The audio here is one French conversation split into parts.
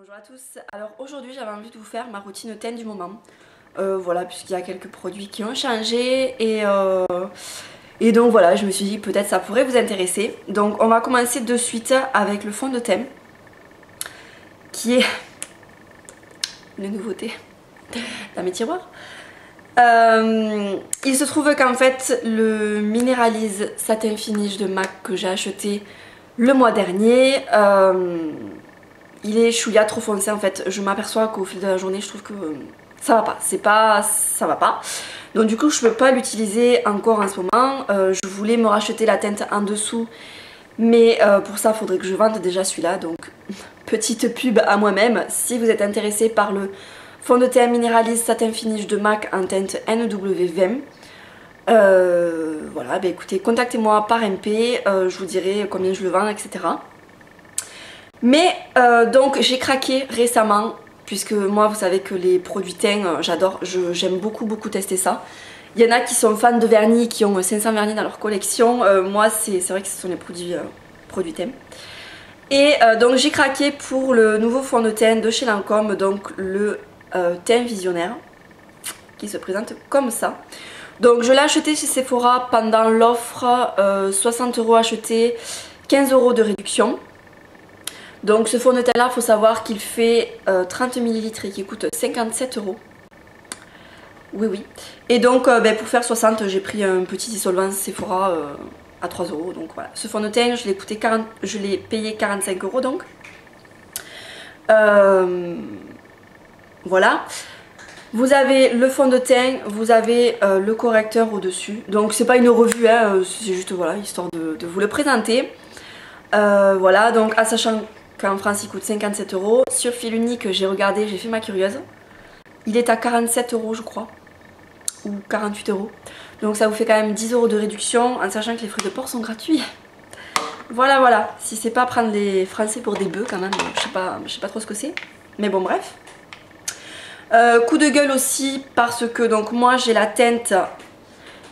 Bonjour à tous, alors aujourd'hui j'avais envie de vous faire ma routine teint du moment. Voilà, puisqu'il y a quelques produits qui ont changé et donc voilà, je me suis dit peut-être ça pourrait vous intéresser. Donc on va commencer de suite avec le fond de teint qui est une nouveauté dans mes tiroirs. Il se trouve qu'en fait le Mineralize Satin Finish de MAC que j'ai acheté le mois dernier, il est chouïa trop foncé en fait. Je m'aperçois qu'au fil de la journée je trouve que ça va pas, ça va pas. Donc du coup je peux pas l'utiliser encore en ce moment. Je voulais me racheter la teinte en dessous, mais pour ça il faudrait que je vende déjà celui-là. Donc petite pub à moi-même, si vous êtes intéressé par le fond de teint Mineralize Satin Finish de MAC en teinte NW20, voilà, bah écoutez, contactez-moi par MP, je vous dirai combien je le vends, etc. Mais donc j'ai craqué récemment, puisque moi vous savez que les produits teints j'adore, j'aime beaucoup tester ça. Il y en a qui sont fans de vernis, qui ont 500 vernis dans leur collection, moi c'est vrai que ce sont les produits teints. Et donc j'ai craqué pour le nouveau fond de teint de chez Lancôme, donc le teint visionnaire, qui se présente comme ça. Donc je l'ai acheté chez Sephora pendant l'offre 60 € acheté, 15 € de réduction. Donc ce fond de teint là, il faut savoir qu'il fait 30 ml et qu'il coûte 57 €. Oui. Et donc pour faire 60, j'ai pris un petit dissolvant Sephora à 3 €. Donc voilà, ce fond de teint, je l'ai payé 45 € donc. Voilà. Vous avez le fond de teint, vous avez le correcteur au dessus. Donc c'est pas une revue, hein, c'est juste voilà, histoire de vous le présenter. Voilà, donc à sachant qu'en France il coûte 57 €. Sur fil unique, j'ai regardé, j'ai fait ma curieuse. Il est à 47 € je crois, ou 48 €. Donc ça vous fait quand même 10 € de réduction, en sachant que les frais de port sont gratuits. Voilà, si c'est pas prendre les Français pour des bœufs quand même, je sais pas trop ce que c'est. Mais bon bref. Coup de gueule aussi parce que donc moi j'ai la teinte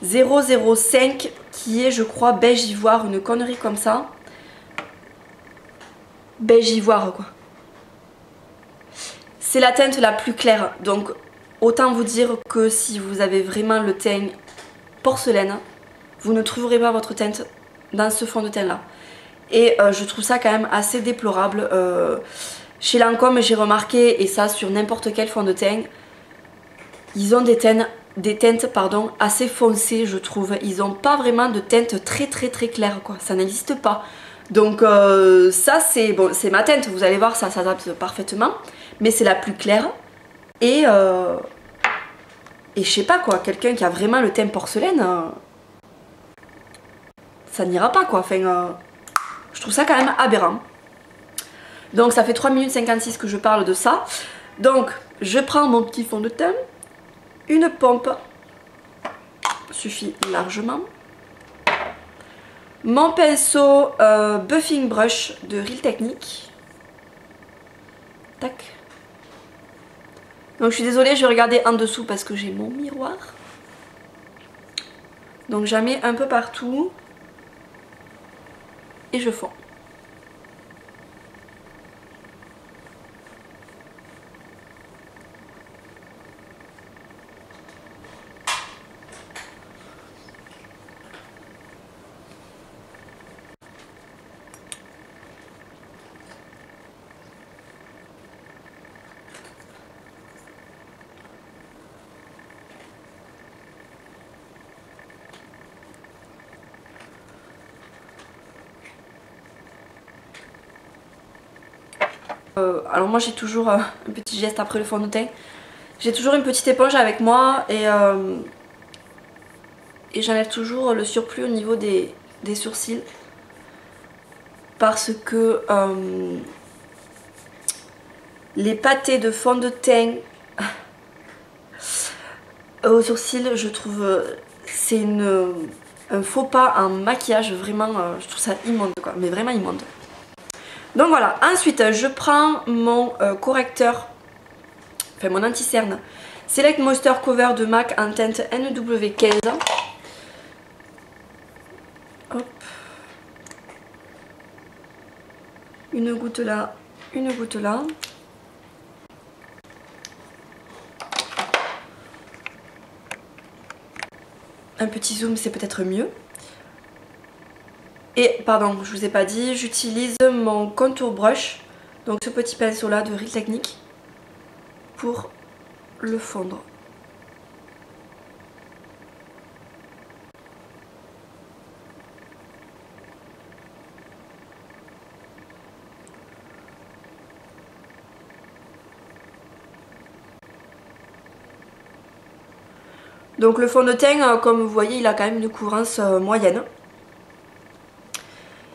005 qui est je crois beige ivoire, une connerie comme ça. Beige ivoire quoi. C'est la teinte la plus claire, donc autant vous dire que si vous avez vraiment le teint porcelaine, vous ne trouverez pas votre teinte dans ce fond de teint là. Et je trouve ça quand même assez déplorable. Chez Lancôme j'ai remarqué, et ça sur n'importe quel fond de teint, ils ont des teintes assez foncées je trouve. Ils n'ont pas vraiment de teinte très claire quoi, ça n'existe pas. Donc ça c'est bon, c'est ma teinte, vous allez voir ça s'adapte parfaitement. Mais c'est la plus claire et je sais pas quoi, quelqu'un qui a vraiment le teint porcelaine, ça n'ira pas quoi, enfin je trouve ça quand même aberrant. Donc ça fait 3 minutes 56 que je parle de ça. Donc je prends mon petit fond de teint, une pompe suffit largement, mon pinceau Buffing Brush de Real Technique, tac. Donc je suis désolée, je vais regarder en dessous parce que j'ai mon miroir. Donc j'en mets un peu partout et je fonds. Alors moi j'ai toujours un petit geste après le fond de teint. J'ai toujours une petite éponge avec moi et j'enlève toujours le surplus au niveau des sourcils. Parce que les pâtés de fond de teint aux sourcils, je trouve c'est un faux pas en maquillage, vraiment je trouve ça immonde quoi, mais vraiment immonde. Donc voilà, ensuite je prends mon correcteur, enfin mon anti-cerne Select Moisture Cover de MAC en teinte NW15. Hop. Une goutte là, une goutte là. un petit zoom c'est peut-être mieux. Et pardon, je vous ai pas dit, j'utilise mon contour brush, donc ce petit pinceau là de Real Techniques, pour le fondre. Donc le fond de teint, comme vous voyez, il a quand même une couvrance moyenne.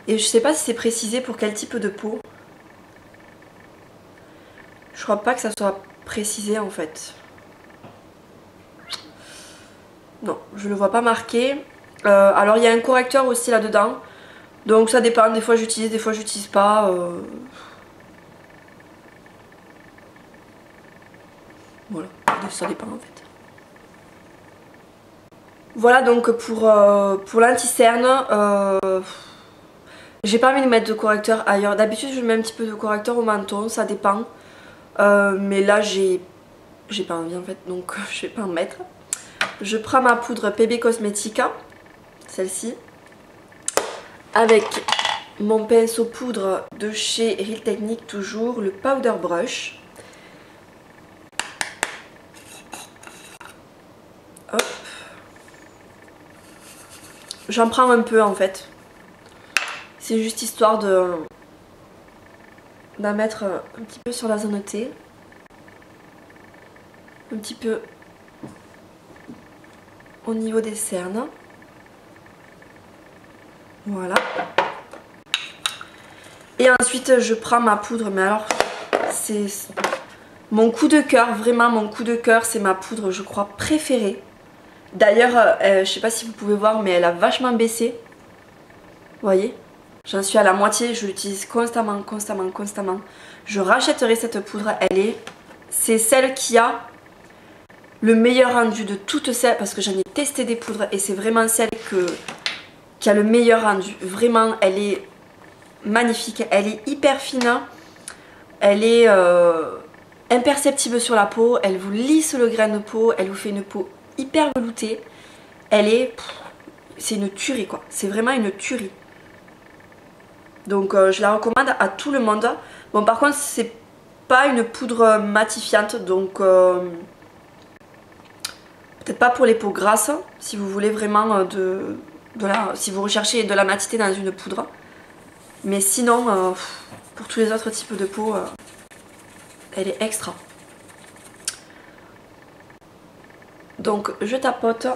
Et je sais pas si c'est précisé pour quel type de peau. Je crois pas que ça soit précisé en fait. Non, je le vois pas marqué. Alors il y a un correcteur aussi là-dedans. Donc ça dépend, des fois j'utilise, des fois j'utilise pas. Voilà, ça dépend en fait. Voilà donc pour l'anti-cerne. J'ai pas envie de mettre de correcteur ailleurs. D'habitude je mets un petit peu de correcteur au menton, ça dépend. Mais là j'ai pas envie en fait, donc je vais pas en mettre. Je prends ma poudre PB Cosmetica, celle-ci, avec mon pinceau poudre de chez Real Techniques, toujours le Powder Brush. Hop. J'en prends un peu en fait. C'est juste histoire d'en mettre un petit peu sur la zone T. Un petit peu au niveau des cernes. Voilà. Et ensuite je prends ma poudre, mais alors c'est mon coup de cœur, vraiment mon coup de cœur, c'est ma poudre je crois préférée. D'ailleurs je sais pas si vous pouvez voir mais elle a vachement baissé. Vous voyez, j'en suis à la moitié, je l'utilise constamment. Je rachèterai cette poudre, c'est celle qui a le meilleur rendu de toutes celles, parce que j'en ai testé des poudres et c'est vraiment celle qui a le meilleur rendu. Vraiment, elle est magnifique, elle est hyper fine, elle est imperceptible sur la peau, elle vous lisse le grain de peau, elle vous fait une peau hyper veloutée. C'est une tuerie quoi, c'est vraiment une tuerie. Donc je la recommande à tout le monde. Bon par contre c'est pas une poudre matifiante, donc peut-être pas pour les peaux grasses, si vous voulez vraiment si vous recherchez de la matité dans une poudre. Mais sinon, pour tous les autres types de peau, elle est extra. Donc je tapote.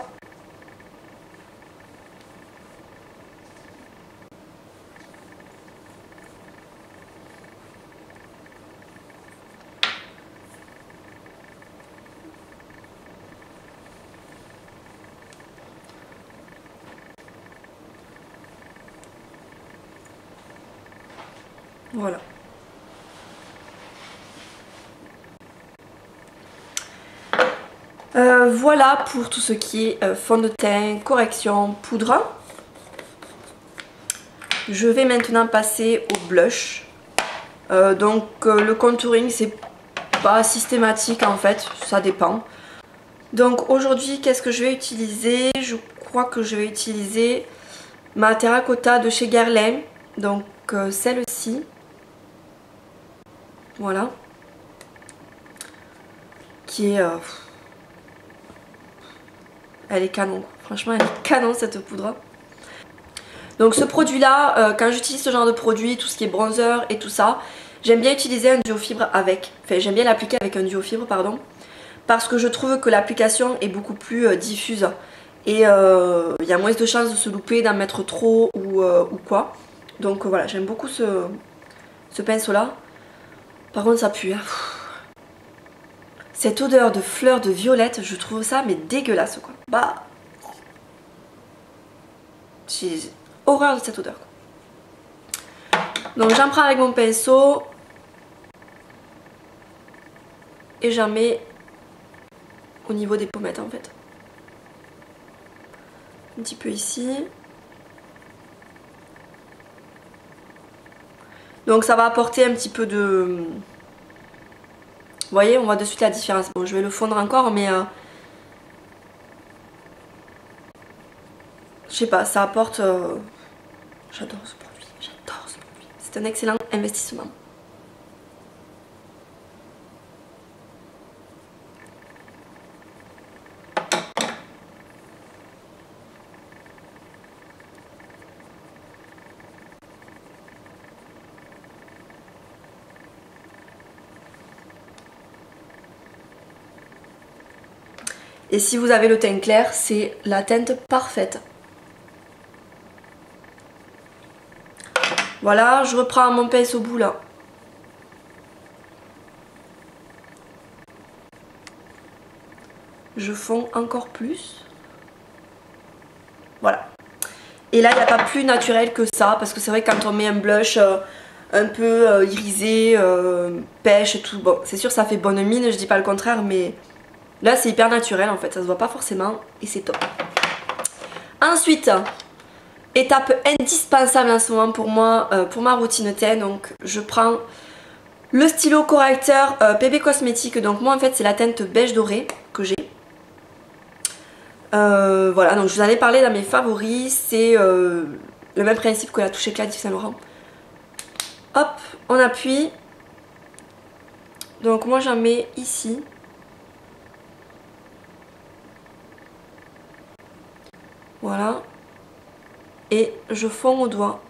Voilà. Voilà pour tout ce qui est fond de teint, correction, poudre. Je vais maintenant passer au blush. Le contouring c'est pas systématique en fait, ça dépend. Donc aujourd'hui qu'est-ce que je vais utiliser? Je crois que je vais utiliser ma terracotta de chez Guerlain. Donc celle-ci. Voilà. Qui est... elle est canon. Franchement elle est canon cette poudre. Donc ce produit là, quand j'utilise ce genre de produit, tout ce qui est bronzer et tout ça, j'aime bien utiliser un duo fibre avec. Enfin j'aime bien l'appliquer avec un duo fibre pardon. Parce que je trouve que l'application est beaucoup plus diffuse. Et il y a moins de chances de se louper, d'en mettre trop ou quoi. Donc voilà, j'aime beaucoup ce pinceau là. Par contre ça pue hein. Cette odeur de fleurs de violette, je trouve ça mais dégueulasse quoi. Bah, j'ai horreur de cette odeur quoi. Donc j'en prends avec mon pinceau. Et j'en mets au niveau des pommettes en fait. Un petit peu ici. Donc ça va apporter un petit peu de... Vous voyez, on voit de suite la différence. Bon, je vais le fondre encore, mais... sais pas, ça apporte... J'adore ce produit, j'adore ce produit. C'est un excellent investissement. Et si vous avez le teint clair, c'est la teinte parfaite. Voilà, je reprends mon pinceau bout là. Je fonds encore plus. Voilà. Et là, il n'y a pas plus naturel que ça, parce que c'est vrai que quand on met un blush un peu irisé, pêche et tout, bon, c'est sûr ça fait bonne mine, je dis pas le contraire, mais là c'est hyper naturel en fait, ça se voit pas forcément et c'est top. Ensuite, étape indispensable en ce moment pour moi, pour ma routine teint, donc je prends le stylo correcteur PB Cosmétiques, donc moi en fait c'est la teinte beige doré que j'ai. Voilà, donc je vous en ai parlé dans mes favoris, c'est le même principe que la touche éclat d'Yves Saint Laurent. Hop, on appuie. Donc moi j'en mets ici. Voilà. Et je fonds au doigt.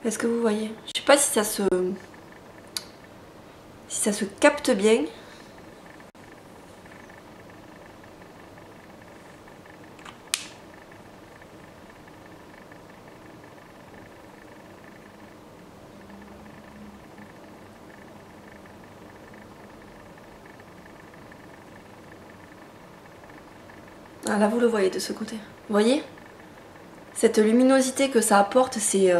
Est-ce que vous voyez? Je sais pas si ça se capte bien. Ah, là vous le voyez de ce côté. Vous voyez? Cette luminosité que ça apporte, c'est...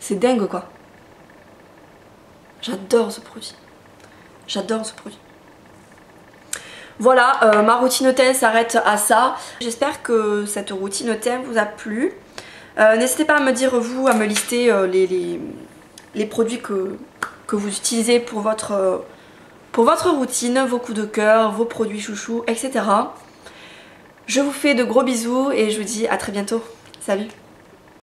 c'est dingue quoi. J'adore ce produit. J'adore ce produit. Voilà, ma routine teint s'arrête à ça. J'espère que cette routine teint vous a plu. N'hésitez pas à me dire vous, à me lister les produits que vous utilisez pour votre routine, vos coups de cœur, vos produits chouchous, etc. Je vous fais de gros bisous et je vous dis à très bientôt. Salut!